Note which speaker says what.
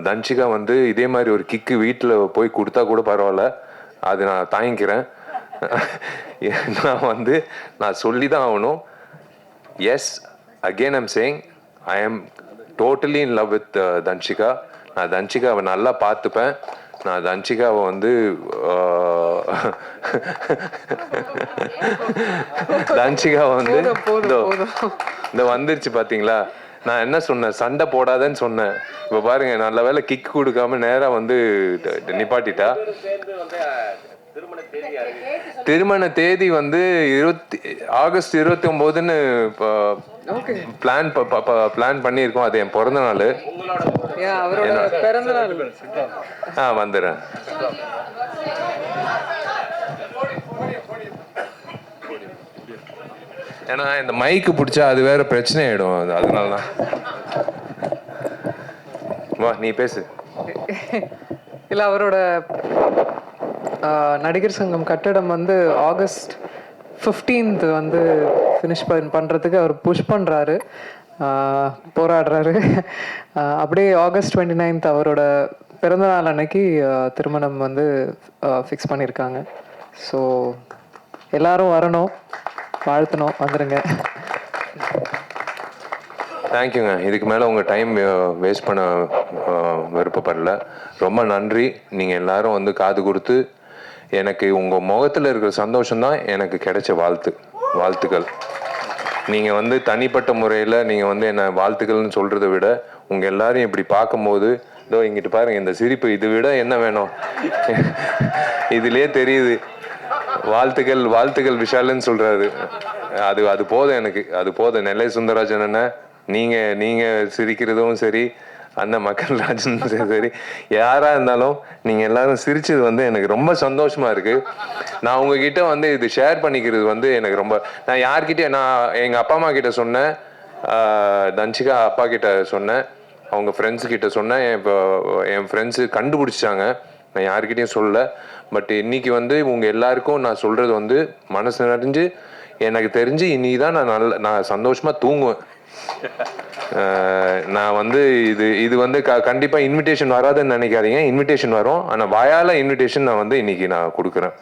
Speaker 1: தன்ஷிகா வந்து இதே மாதிரி ஒரு கிக்கு வீட்டில் போய் கொடுத்தா கூட பரவாயில்ல, அது நான் தாங்கிக்கிறேன். நான் சொல்லி தான் ஆகணும். Yes, again I'm saying, I am totally in love with Dhanshika. நான் தன்ஷிகாவை நல்லா பார்த்துப்பேன். நான் தன்ஷிகாவை தன்ஷிகாவை இந்த வந்துருச்சு பார்த்தீங்களா, நான் என்ன சொன்னேன், சண்டை போடாதேன்னு சொன்னேன். இப்போ பாருங்க, நல்ல வேலை கிக் கொடுக்காம நேராக நிப்பாட்டிட்டா. திருமண தேதி ஆகஸ்ட் 29ன்னு பிளான் பண்ணியிருக்கோம். அது என் பிறந்த நாள். வந்துடுறேன். ஏன்னா இந்த மைக்கு பிடிச்சா அது வேற பிரச்சனை ஆயிடும். அதனாலதான். வா, நீ பேசு.
Speaker 2: இல்லை, அவரோட நடிகர் சங்கம் கட்டடம் ஆகஸ்ட் 15th ஃபினிஷ் பண்ணுறதுக்கு அவர் புஷ் பண்ணுறாரு, போராடுறாரு. அப்படியே ஆகஸ்ட் 29th அவரோட பிறந்தநாள் அன்னைக்கு திருமணம் ஃபிக்ஸ் பண்ணியிருக்காங்க. ஸோ எல்லாரும் வரணும், வாழ்த்தணும், வந்துடுங்க.
Speaker 1: தேங்க்யூங்க. இதுக்கு மேலே உங்கள் டைம் வேஸ்ட் பண்ண விருப்பப்படல. ரொம்ப நன்றி. நீங்கள் எல்லாரும் காது கொடுத்து எனக்கு உங்கள் முகத்தில் இருக்கிற சந்தோஷம்தான் எனக்கு கிடைச்ச வாழ்த்துக்கள். நீங்கள் தனிப்பட்ட முறையில் நீங்கள் என்னை வாழ்த்துக்கள்னு சொல்கிறத விட உங்கள் எல்லாரையும் இப்படி பார்க்கும்போது, இதோ இங்கிட்டு பாருங்கள், இந்த சிரிப்பு, இது விட என்ன வேணும்? இதுலேயே தெரியுது. வாழ்த்துக்கள் விஷாலுன்னு சொல்கிறாரு. அது போதும் எனக்கு, அது போதும். நெல்லை சுந்தரராஜன் அண்ணன், நீங்கள் சிரிக்கிறதும் சரி, அண்ணன் மக்கள் ராஜன் சரி, யாராக இருந்தாலும் நீங்கள் எல்லாரும் சிரிச்சது எனக்கு ரொம்ப சந்தோஷமாக இருக்குது. நான் உங்ககிட்ட இது ஷேர் பண்ணிக்கிறது எனக்கு ரொம்ப, நான் யார்கிட்ட, நான் எங்கள் அப்பா அம்மா கிட்ட சொன்னேன், தன்ஷிகா அப்பா கிட்ட சொன்னேன், அவங்க ஃப்ரெண்ட்ஸு கிட்ட சொன்னேன். என் ஃப்ரெண்ட்ஸு கண்டுபிடிச்சாங்க. நான் யார்கிட்டையும் சொல்லல. பட் இன்னைக்கு உங்கள் எல்லாருக்கும் நான் சொல்கிறது மனசு நிறைஞ்சு, எனக்கு தெரிஞ்சு இன்னைக்கு தான் நான் சந்தோஷமாக தூங்குவேன். நான் இது கண்டிப்பாக இன்விடேஷன் வராதுன்னு நினைக்காதீங்க. இன்விடேஷன் வரும். ஆனால் வாயால் இன்விடேஷன் நான் இன்னைக்கு நான் கொடுக்குறேன்.